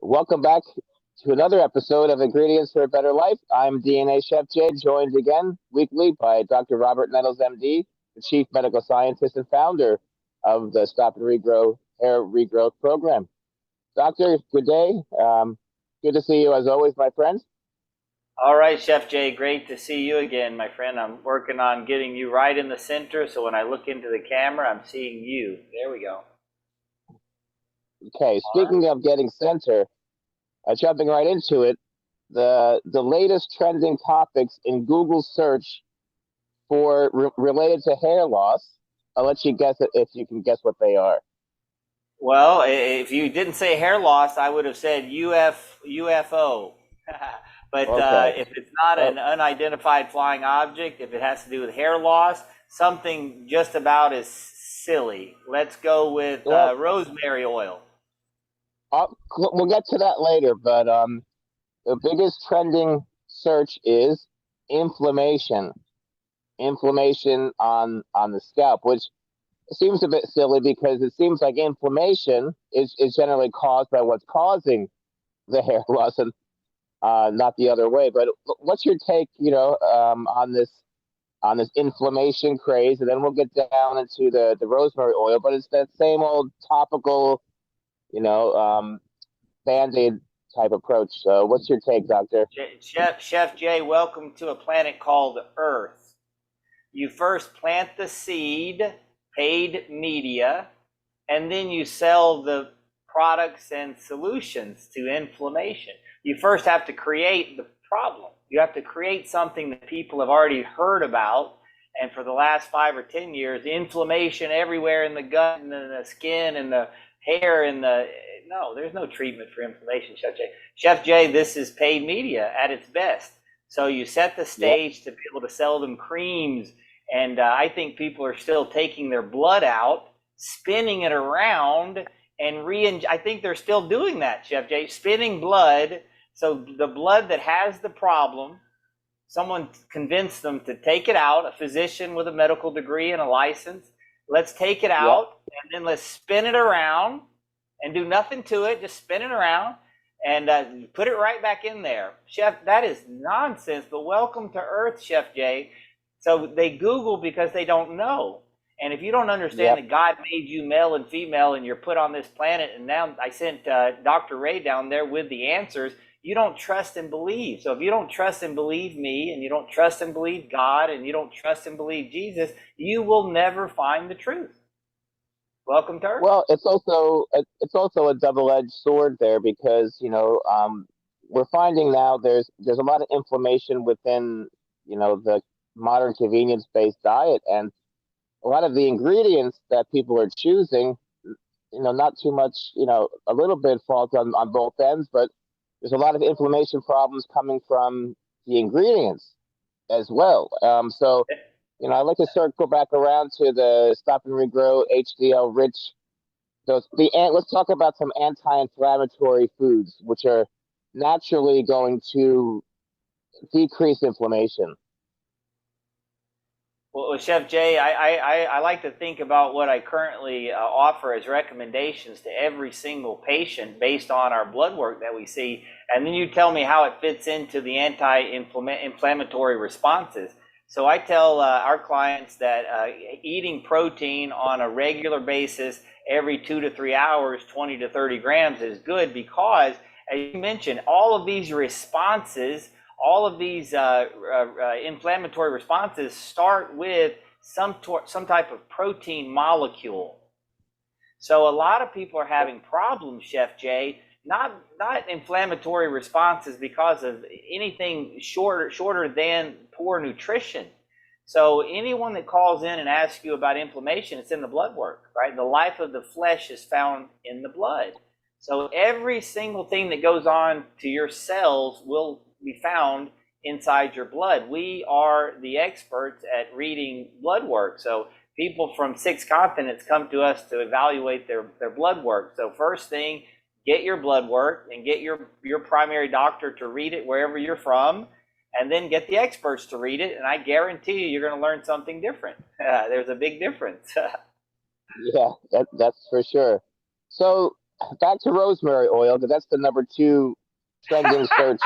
Welcome back to another episode of Ingredients for a Better Life. I'm DNA Chef Jay, joined again weekly by Dr. Robert Nettles, MD, the Chief Medical Scientist and founder of the Stop and Regrow Hair Regrowth Program. Doctor, good day. Good to see you as always, my friend. All right, Chef Jay, great to see you again, my friend. I'm working on getting you right in the center, so when I look into the camera, I'm seeing you. There we go. Okay, speaking of getting center, jumping right into it, the latest trending topics in Google search for related to hair loss. I'll let you guess it if you can guess what they are. Well, if you didn't say hair loss, I would have said UFO. But Okay. if it's not an unidentified flying object, if it has to do with hair loss, something just about as silly. Let's go with rosemary oil. We'll get to that later, but the biggest trending search is inflammation. Inflammation on the scalp, which seems a bit silly because it seems like inflammation is generally caused by what's causing the hair loss and not the other way. But what's your take, on this inflammation craze? And then we'll get down into the rosemary oil, but it's that same old topical, Band-Aid type approach. So what's your take, Doctor? Chef Jay, welcome to a planet called Earth. You first plant the seed, paid media, and then you sell the products and solutions to inflammation. You first have to create the problem. You have to create something that people have already heard about. And for the last 5 or 10 years, inflammation everywhere in the gut and in the skin and the hair and no, there's no treatment for inflammation, Chef Jay. Chef Jay, this is paid media at its best. So you set the stage to be able to sell them creams. And I think people are still taking their blood out, spinning it around, and I think they're still doing that, Chef Jay, spinning blood. So the blood that has the problem, someone convinced them to take it out, a physician with a medical degree and a license. Let's take it out, and then let's spin it around and do nothing to it, just spin it around and put it right back in there. Chef, that is nonsense, but welcome to Earth, Chef Jay. So they Google because they don't know. And if you don't understand that God made you male and female and you're put on this planet, and now I sent Dr. Ray down there with the answers, you don't trust and believe. So if you don't trust and believe me, and you don't trust and believe God, and you don't trust and believe Jesus, you will never find the truth. Welcome to Earth. Well, it's also a double-edged sword there because we're finding now there's a lot of inflammation within the modern convenience-based diet, and a lot of the ingredients that people are choosing, not too much, a little bit fault on both ends, but there's a lot of inflammation problems coming from the ingredients as well. So I'd like to circle back around to the Stop and Regrow HDL rich. Let's talk about some anti-inflammatory foods, which are naturally going to decrease inflammation. Well, Chef Jay, I like to think about what I currently offer as recommendations to every single patient based on our blood work that we see, and then you tell me how it fits into the anti-inflammatory responses. So I tell our clients that eating protein on a regular basis every 2 to 3 hours, 20 to 30 grams is good because, as you mentioned, all of these responses, all of these inflammatory responses start with some type of protein molecule. So a lot of people are having problems, Chef Jay, not inflammatory responses because of anything shorter than poor nutrition. So anyone that calls in and asks you about inflammation, it's in the blood work, right? The life of the flesh is found in the blood. So every single thing that goes on to your cells will be found inside your blood. We are the experts at reading blood work. So people from 6 continents come to us to evaluate their blood work. So first thing, get your blood work and get your primary doctor to read it wherever you're from, and then get the experts to read it. And I guarantee you're going to learn something different. There's a big difference. Yeah, that's for sure. So back to rosemary oil because that's the number 2 trending search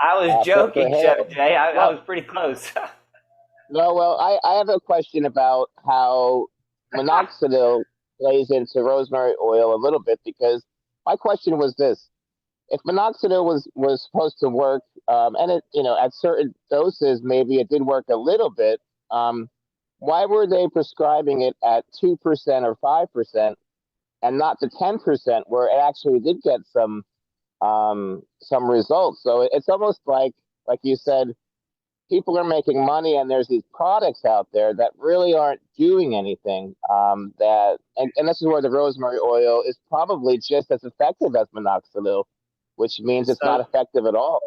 I was for joking, hair. Chef Jay. I Well, was pretty close. no, well, I have a question about how minoxidil plays into rosemary oil a little bit because my question was this: if minoxidil was supposed to work, and it at certain doses maybe it did work a little bit, why were they prescribing it at 2% or 5% and not to 10% where it actually did get some results? So it's almost like you said, people are making money and there's these products out there that really aren't doing anything. And this is where the rosemary oil is probably just as effective as minoxidil, which means it's not so effective at all.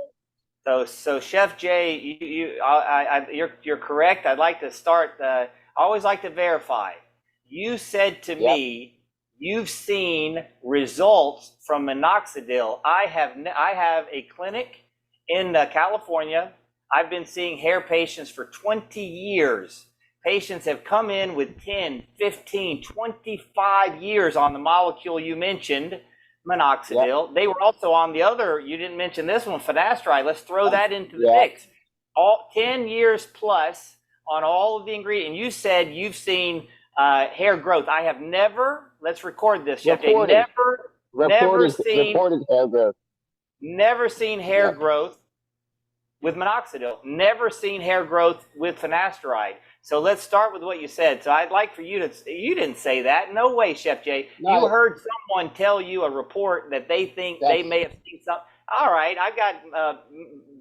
So Chef Jay, you're correct. I'd like to start. I always like to verify. You said to Yep. me you've seen results from minoxidil. I have a clinic in California. I've been seeing hair patients for 20 years. Patients have come in with 10, 15, 25 years on the molecule you mentioned, Yep. minoxidil. They were also on the other, you didn't mention this one, finasteride. Let's throw that into the Yep. mix. All 10 years plus on all of the ingredients. And you said you've seen hair growth. I have never, let's record this, Chef Jay, Reported, never reported, seen, reported hair growth. never seen hair Yep. growth with minoxidil. Never seen hair growth with finasteride. So let's start with what you said. So I'd like for you you didn't say that. No way, Chef Jay. You No, heard someone tell you a report that they think they that's may have seen something. All right, I've got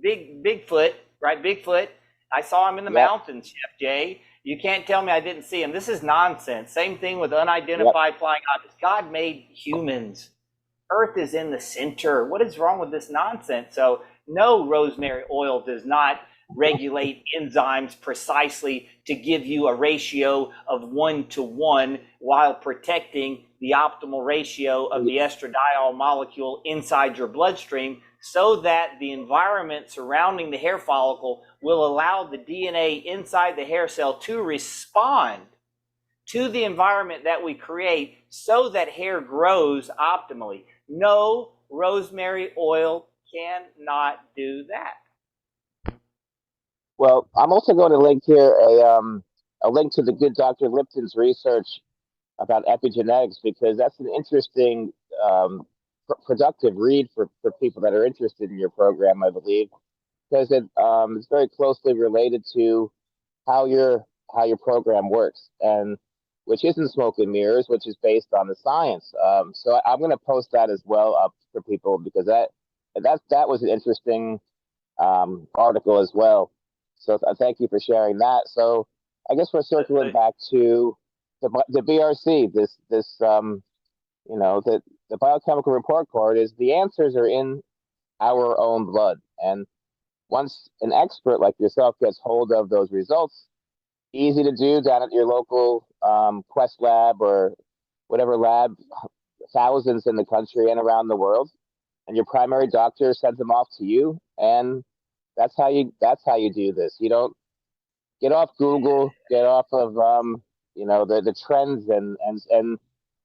Bigfoot, right? Bigfoot. I saw him in the yep. mountains, Chef Jay. You can't tell me I didn't see him. This is nonsense. Same thing with Yep. unidentified flying objects. God made humans. Earth is in the center. What is wrong with this nonsense? So no, rosemary oil does not regulate enzymes precisely to give you a ratio of 1 to 1 while protecting the optimal ratio of the estradiol molecule inside your bloodstream so that the environment surrounding the hair follicle will allow the DNA inside the hair cell to respond to the environment that we create so that hair grows optimally. No, rosemary oil cannot do that. Well, I'm also going to link here a link to the good Dr. Lipton's research about epigenetics because that's an interesting productive read for people that are interested in your program, I believe, because it's very closely related to how your how your program works, and which isn't smoke and mirrors, which is based on the science. So I'm going to post that as well up for people because that was an interesting article as well. So thank you for sharing that. So I guess we're circling back to the BRC. The biochemical report card is the answers are in our own blood, and once an expert like yourself gets hold of those results, easy to do down at your local Quest lab or whatever lab, thousands in the country and around the world, and your primary doctor sends them off to you, and that's how you do this. You don't get off Google, get off of the trends and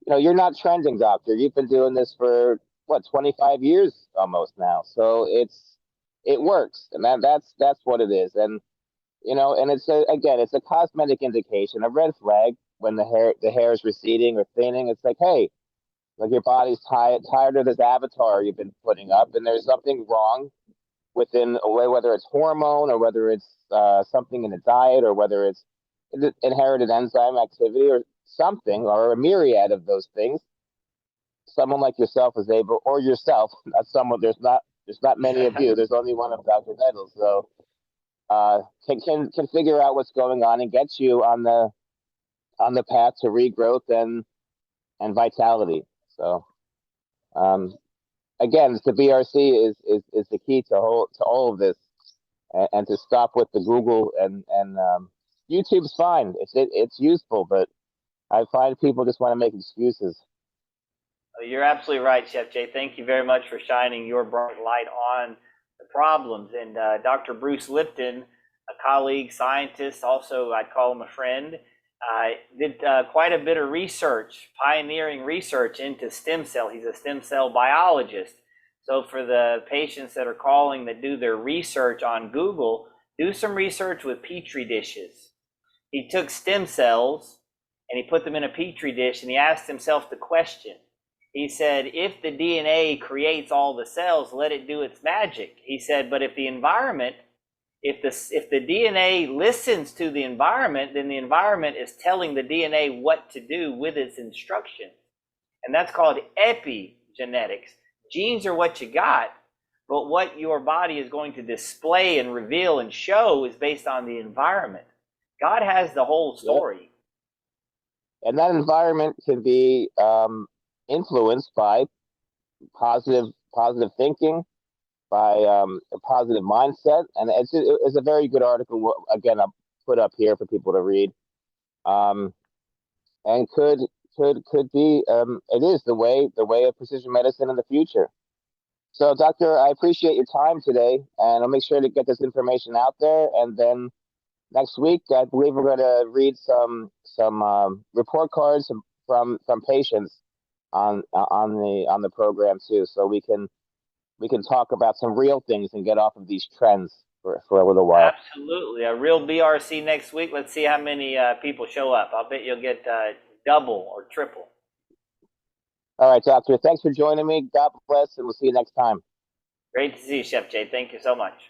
you're not trending, doctor. You've been doing this for what 25 years almost now, so it works, and that's what it is, and it's a cosmetic indication, a red flag when the hair is receding or thinning. It's like, hey, like your body's tired of this avatar you've been putting up, and there's something wrong within a way, whether it's hormone or whether it's something in the diet or whether it's inherited enzyme activity or something or a myriad of those things. Someone like yourself is able, or yourself, not someone. There's not many of you. There's only one of Dr. Nettles. So can figure out what's going on and get you on the path to regrowth and vitality. So um, again, the BRC is the key to all of this, and to stop with the Google and YouTube's fine. It's useful, but I find people just want to make excuses. You're absolutely right, Chef Jay. Thank you very much for shining your bright light on the problems. And Dr. Bruce Lipton, a colleague, scientist, also I'd call him a friend, did quite a bit of research, pioneering research into stem cell. He's a stem cell biologist. So for the patients that are calling that do their research on Google, do some research with Petri dishes. He took stem cells and he put them in a Petri dish and he asked himself the question. He said, if the DNA creates all the cells, let it do its magic. He said, but if the environment, if the DNA listens to the environment, then the environment is telling the DNA what to do with its instructions. And that's called epigenetics. Genes are what you got, but what your body is going to display and reveal and show is based on the environment. God has the whole story. Yep. And that environment can be influenced by positive thinking, by a positive mindset, and it's a very good article. Again, I'll put up here for people to read, and could be it is the way of precision medicine in the future. So, Doctor, I appreciate your time today, and I'll make sure to get this information out there. And then next week, I believe we're going to read some report cards from patients on the program too, so we can talk about some real things and get off of these trends for a little while. Absolutely, a real BRC next week. Let's see how many people show up. I'll bet you'll get double or triple. All right, Doctor. Thanks for joining me. God bless, and we'll see you next time. Great to see you, Chef Jay. Thank you so much.